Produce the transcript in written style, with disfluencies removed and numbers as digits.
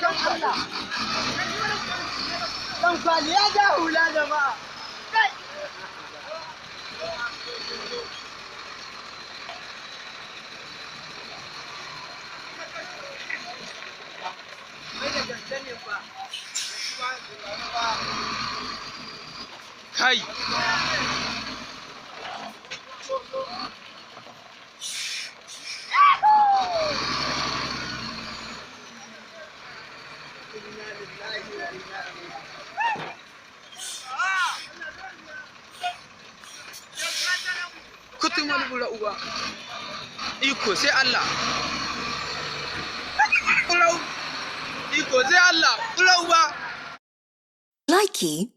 don Allah. Dan kwali ya ja hula jama'a. Kai. Kai. Kutun wani bura uba. Iko sai Allah. Iko sai Allah. Bura uba. Likey